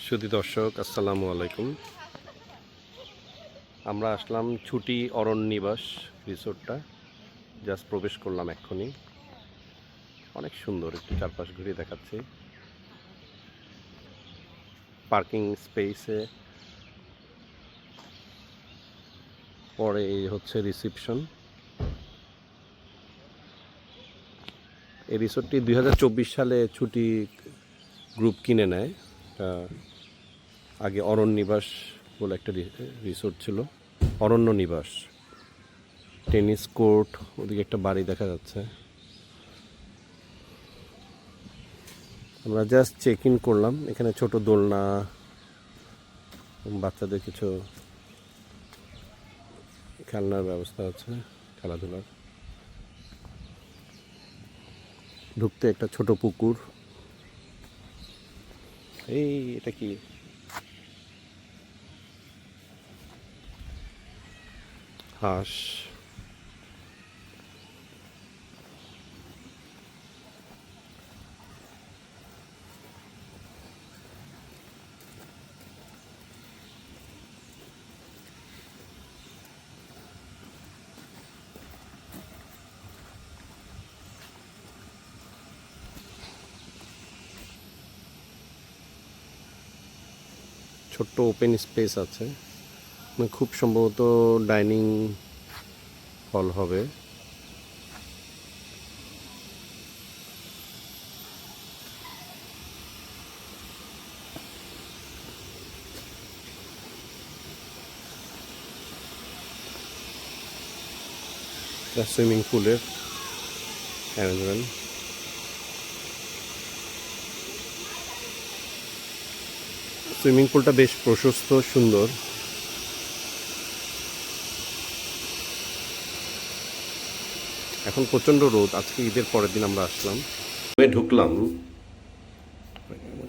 সুধী দর্শক, আসসালামু আলাইকুম। আমরা আসলাম ছুটি অরণ্যনিবাস রিসোর্টটা। জাস্ট প্রবেশ করলাম এক্ষুনি। অনেক সুন্দর, একটু চারপাশ ঘুরিয়ে দেখাচ্ছি। পার্কিং স্পেসে পরে এই হচ্ছে রিসিপশন। এই রিসোর্টটি 2024 সালে ছুটি গ্রুপ কিনে নেয়। আগে অরণ্যনিবাস বলে একটা রিসোর্ট ছিল, অরণ্যনিবাস। টেনিস কোর্ট, ওদিকে একটা বাড়ি দেখা যাচ্ছে। আমরা জাস্ট চেক ইন করলাম। এখানে ছোট দোলনা, বাচ্চাদের কিছু খেলনার ব্যবস্থা আছে, খেলাধুলার। ঢুকতে একটা ছোট পুকুর। এই এটা কি? হাঁস। ছোট্ট ওপেন স্পেস আছে, খুব সম্ভবত ডাইনিং হল হবে। সুইমিং পুলের অ্যারেঞ্জমেন্ট। সুইমিং পুলটা বেশ প্রশস্ত, সুন্দর। এখন প্রচণ্ড রোদ, আজকে ঈদের পরের দিন আমরা আসলাম। ঢুকলাম,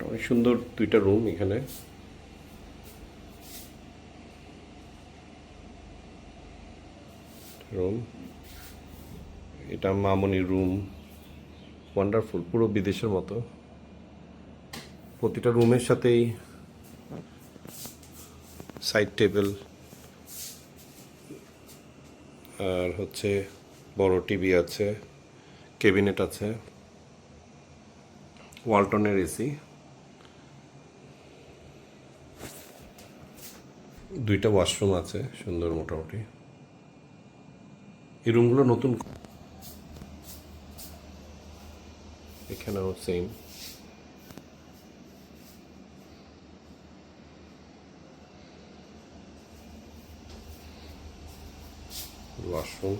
অনেক সুন্দর দুইটা রুম এখানে। রুম, এটা মামনির রুম। ওয়ান্ডারফুল, পুরো বিদেশের মতো। প্রতিটা রুমের সাথেই সাইড টেবিল আর হচ্ছে বড় টিভি আছে, ক্যাবিনেট আছে, ওয়ালটনের এসি। দুইটা ওয়াশরুম আছে, সুন্দর মোটামুটি। এই রুমগুলো নতুন। এখানেও সেম। ওয়াশরুম।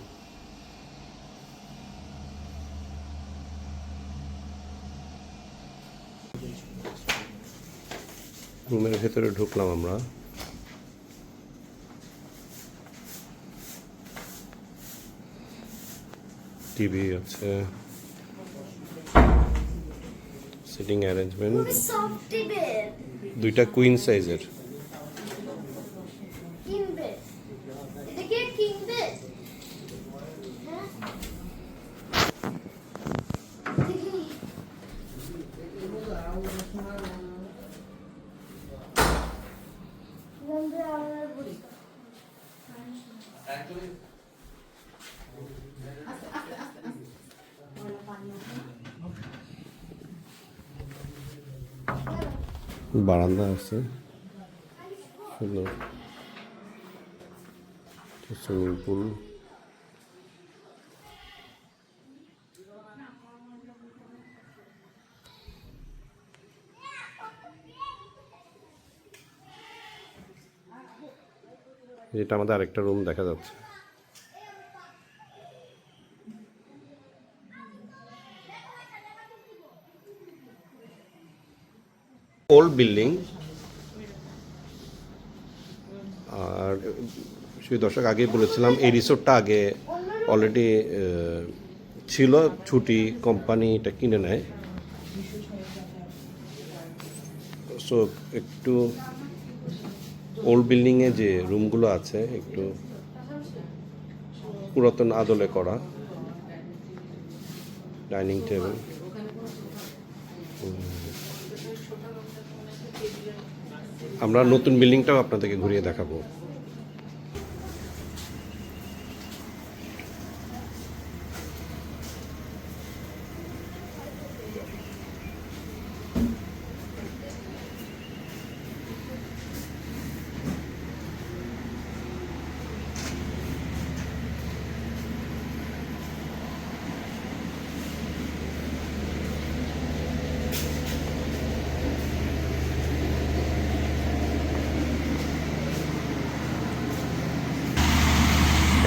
রুমের ভেতরে ঢুকলাম আমরা। টিভি আছে, সিটিং অ্যারেঞ্জমেন্ট, দুইটা কুইন সাইজের। বারান্দা আছে, সুন্দর সুইমিং পুল। এটা আমাদের আরেকটা রুম দেখা যাচ্ছে। Old building. আর সেই দশক আগে বলেছিলাম, এই রিসোর্টটা আগে অলরেডি ছিল, ছুটি কোম্পানি এটা কিনে নেয়। সো একটু ওল্ড বিল্ডিংয়ে যে রুমগুলো আছে একটু পুরাতন আদলে করা। ডাইনিং টেবিল, আমরা নতুন বিল্ডিংটাও আপনাদেরকে ঘুরিয়ে দেখাবো।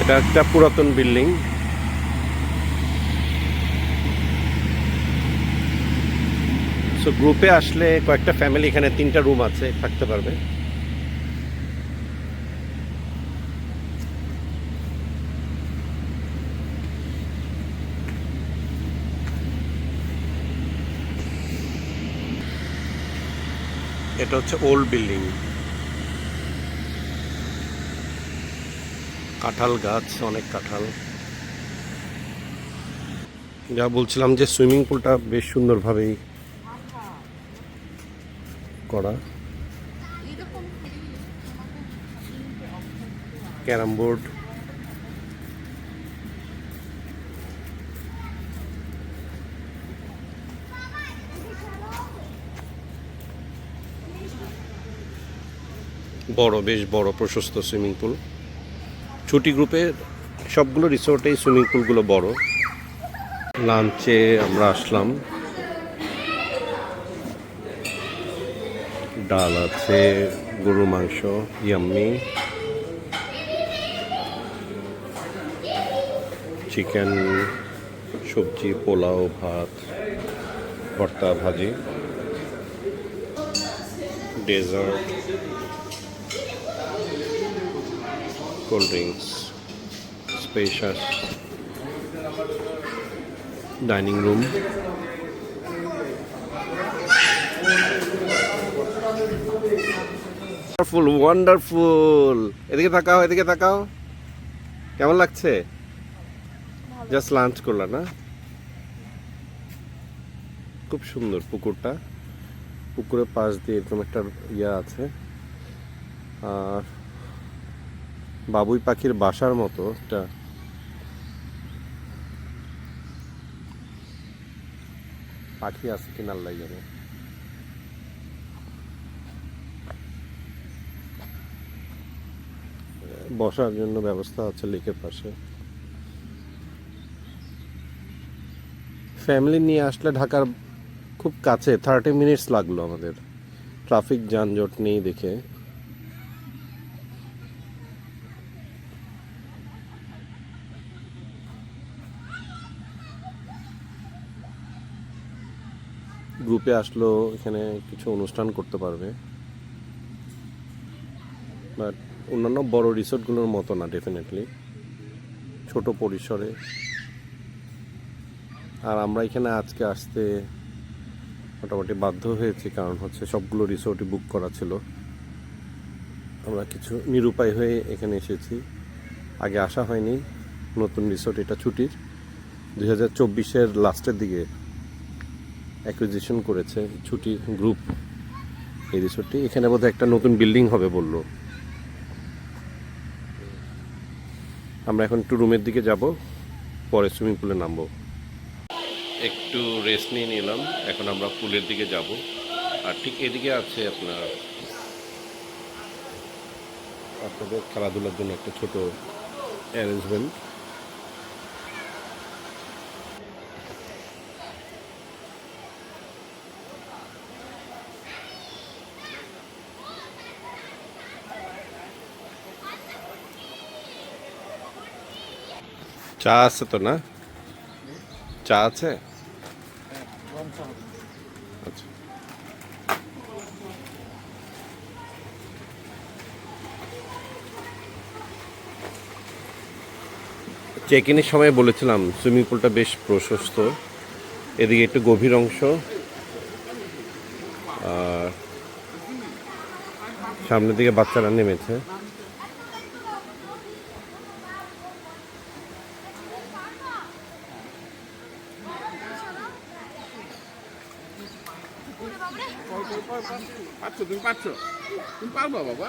এটা একটা পুরাতন বিল্ডিং। সো গ্রুপে আসলে কয়েকটা ফ্যামিলি, এখানে 3টা রুম আছে, থাকতে পারবে। এটা হচ্ছে ওল্ড বিল্ডিং। কাঁঠাল গাছ, অনেক কাঁঠাল। যা বলছিলাম যে সুইমিং পুলটা বেশ সুন্দরভাবেই করা। ক্যারাম বোর্ড, বড়, বেশ বড় প্রশস্ত সুইমিং পুল। ছুটি গ্রুপের সবগুলো রিসোর্টেই সুইমিং পুলগুলো বড়। লাঞ্চে আমরা আসলাম, ডাল আছে, গরুর মাংস, ইয়াম্মি, চিকেন, সবজি, পোলাও, ভাত, ভর্তা, ভাজি, dessert, cold drinks, spacious dining room. Wonderful, wonderful. এদিকে তাকাও, এদিকে তাকাও। কেমন লাগছে? জাস্ট লাঞ্চ করলা না? খুব সুন্দর পুকুরটা। পুকুরের পাশ দিয়ে এরকম একটা ইয়া আছে, আর বাবুই পাখির বাসার মতো একটা পাখি আছে কিনা আল্লাহ জানে। বসার জন্য ব্যবস্থা আছে লেকের পাশে। ফ্যামিলি নিয়ে আসলে ঢাকার খুব কাছে, 30 মিনিটস লাগলো আমাদের, ট্রাফিক যানজট নেই দেখে। গ্রুপে আসলো এখানে কিছু অনুষ্ঠান করতে পারবে, বাট অন্যান্য বড় রিসোর্টগুলোর মতো না, ডেফিনেটলি ছোট পরিসরে। আর আমরা এখানে আজকে আসতে মোটামুটি বাধ্য হয়েছি, কারণ হচ্ছে সবগুলো রিসোর্টই বুক করা ছিল। আমরা কিছু নিরুপায় হয়ে এখানে এসেছি, আগে আসা হয়নি। নতুন রিসোর্ট এটা, ছুটির 2024-এর লাস্টের দিকে অ্যাকুইজিশন করেছে ছুটি গ্রুপ এই রিসোর্টটি। এখানে বোধহয় একটা নতুন বিল্ডিং হবে বললো। আমরা এখন একটু রুমের দিকে যাব, পরে সুইমিং পুলে নামবো। একটু রেস্ট নিয়ে নিলাম, এখন আমরা পুলের দিকে যাব। আর ঠিক এদিকে আছে আপনাদের খেলাধুলার জন্য একটা ছোট অ্যারেঞ্জমেন্ট। চা আছে তো না? চা আছে? আচ্ছা, চেক ইনের সময় বলেছিলাম সুইমিং পুলটা বেশ প্রশস্ত, এদিকে একটু গভীর অংশ, আর সামনের দিকে বাচ্চারা নেমেছে। তুমি পারছো? তুমি পারবা বাবা?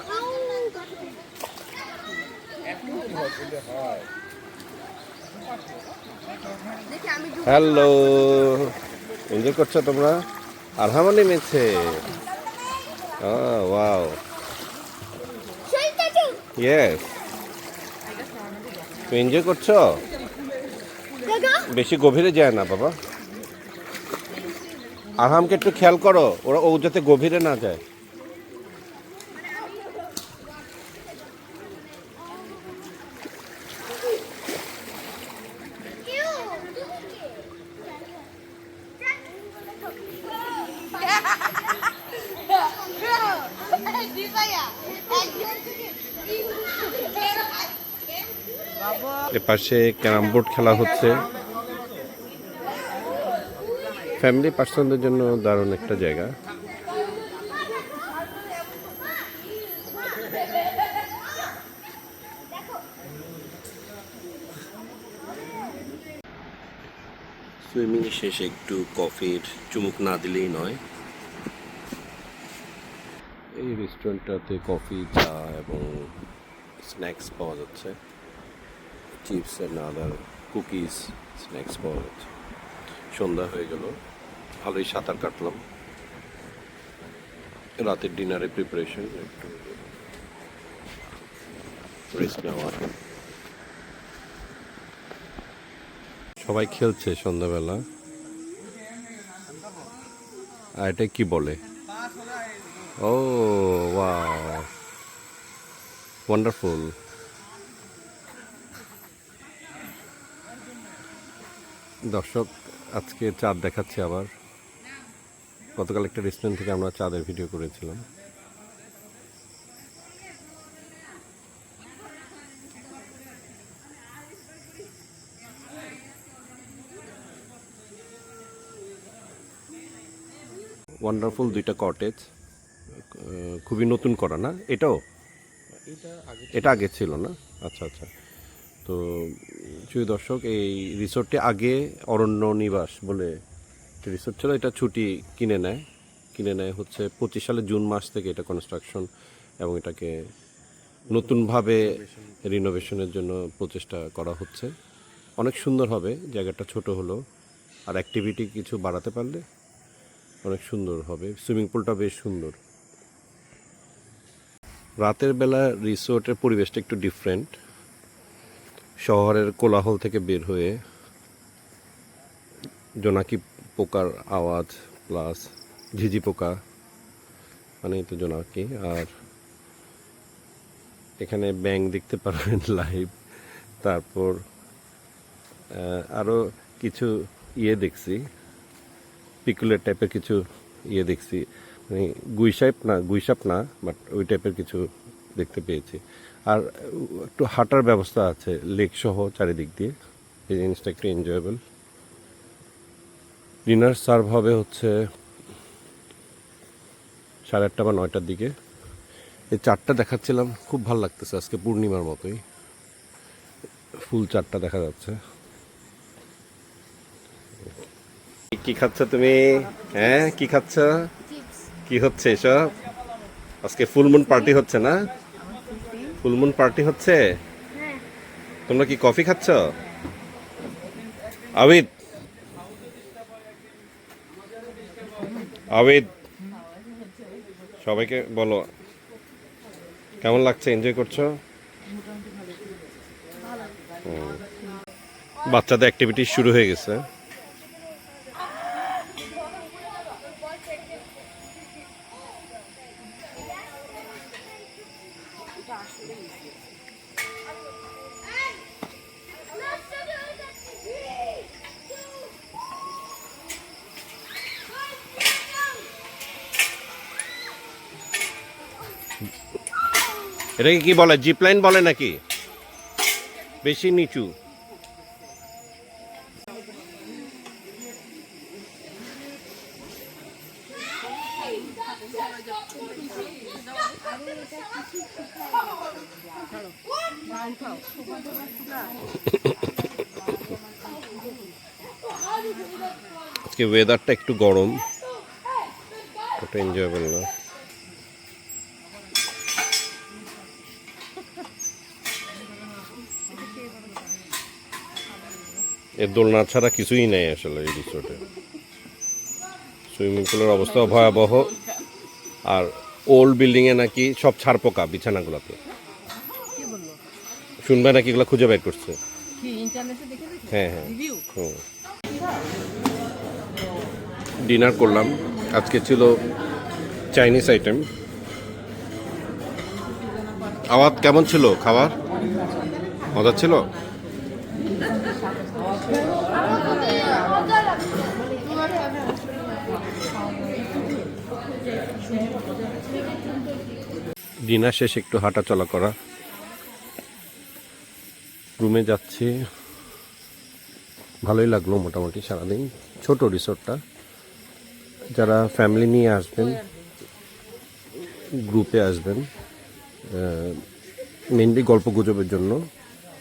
হ্যালো, এনজয় করছো তোমরা? আরহামও নেমেছে। Wow, yes. তুমি এনজয় করছো? বেশি গভীরে যায় না বাবা। আরহামকে একটু খেয়াল করো, ও যাতে গভীরে না যায়। এপাশে ক্যারাম বোর্ড খেলা হচ্ছে। ফ্যামিলি পার্সনদের জন্য দারুণ একটা জায়গা। সুইমিং শেষে একটু কফির চুমুক না দিলেই নয়। এই রেস্টুরেন্টটাতে কফি, চা এবং স্ন্যাক্স পাওয়া যাচ্ছে। Chips and other cookies, snacks পাওয়া যাচ্ছে। সন্ধ্যা হয়ে গেল, ভালোই সাঁতার কাটলাম। রাতের ডিনারে প্রিপারেশন, একটু রেস্ট নেওয়া। সবাই খেলছে সন্ধ্যাবেলা। আর এটা কি বলে? ও ওয়াও, ওয়ান্ডারফুল। দর্শক, আজকে চাঁদ দেখাচ্ছে আবার। গতকাল একটা রেস্টুরেন্ট থেকে আমরা চাঁদের ভিডিও করেছিলাম। ওয়ান্ডারফুল দুইটা কটেজ, খুবই নতুন করা না? এটাও এটা আগে ছিল না? আচ্ছা আচ্ছা। তো প্রিয় দর্শক, এই রিসোর্টটি আগে অরণ্য নিবাস বলে একটা রিসোর্ট ছিল। এটা ছুটি কিনে নেয় হচ্ছে 25 সালে জুন মাস থেকে এটা কনস্ট্রাকশন, এবং এটাকে নতুনভাবে রিনোভেশনের জন্য প্রচেষ্টা করা হচ্ছে। অনেক সুন্দর হবে, জায়গাটা ছোট হলো, আর অ্যাক্টিভিটি কিছু বাড়াতে পারলে অনেক সুন্দর হবে। সুইমিং পুলটা বেশ সুন্দর। রাতের বেলা রিসোর্টের পরিবেশটা একটু ডিফারেন্ট। শহরের কোলাহল থেকে বের হয়ে জোনাকি পোকার আওয়াজ প্লাস ঝিঝি পোকা, মানে তো জোনাকি। আর এখানে ব্যাঙ দেখতে পারবেন লাইভ। তারপর আরও কিছু দেখছি, পিকুলের টাইপের কিছু দেখছি, মানে গুইসাপ না, বাট ওই টাইপের কিছু দেখতে পেয়েছি। আর একটু হাঁটার ব্যবস্থা আছে লেক সহ চারিদিক দিয়ে, এই জিনিসটা একটু এনজয়েবল। ডিনার সার্ভ হবে হচ্ছে 8:30 বা 9টার দিকে। এই চারটা দেখাচ্ছিলাম, খুব ভালো লাগতেছে আজকে, পূর্ণিমার মতোই ফুল চারটা দেখা যাচ্ছে। কি খাচ্ছ তুমি? হ্যাঁ, কি খাচ্ছ? কি হচ্ছে এসব? আজকে ফুলমুন পার্টি হচ্ছে না? ফুলমুন পার্টি হচ্ছে। তোমরা কি কফি খাচ্ছ? আবিদ, আবিদ, সবাইকে বলো কেমন লাগছে, এনজয় করছো? বাচ্চাদের অ্যাক্টিভিটি শুরু হয়ে গেছে। এটাকে কি বলে, জিপ লাইন বলে নাকি? বেশি নিচু। আজকে ওয়েদারটা একটু গরম, ওটা এনজয়েবল না। এর দোলনা ছাড়া কিছুই নেই আসলে এই রিসোর্টে। সুইমিং পুলের অবস্থাও ভয়াবহ, আর ওল্ড বিল্ডিংয়ে নাকি সব ছাড়পোকা বিছানাগুলোতে। কি বললো? শুনবে নাকি এগুলো খুঁজে বের করছে। কি ইন্টারনেটে দেখে দেখে? হ্যাঁ হ্যাঁ। রিভিউ? ডিনার করলাম, আজকে ছিল চাইনিজ আইটেম। আওয়াজ কেমন ছিল খাবার? মজা ছিল? ডিনার শেষে একটু হাঁটা চলা করা, রুমে যাচ্ছি। ভালোই লাগলো মোটামুটি সারাদিন। ছোট রিসোর্টটা, যারা ফ্যামিলি নিয়ে আসবেন, গ্রুপে আসবেন, মেনলি গল্প গুজবের জন্য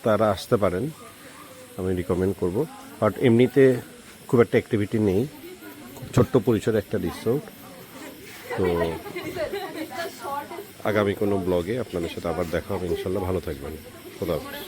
তারা আসতে পারেন, আমি রিকমেন্ড করব। বাট এমনিতে খুব একটা অ্যাক্টিভিটি নেই, খুব ছোট্ট পরিসরে একটা রিসোর্ট। তো আগামী কোনো ব্লগে আপনাদের সাথে আবার দেখা হবে ইনশাল্লাহ। ভালো থাকবেন, খোদা হাফেজ।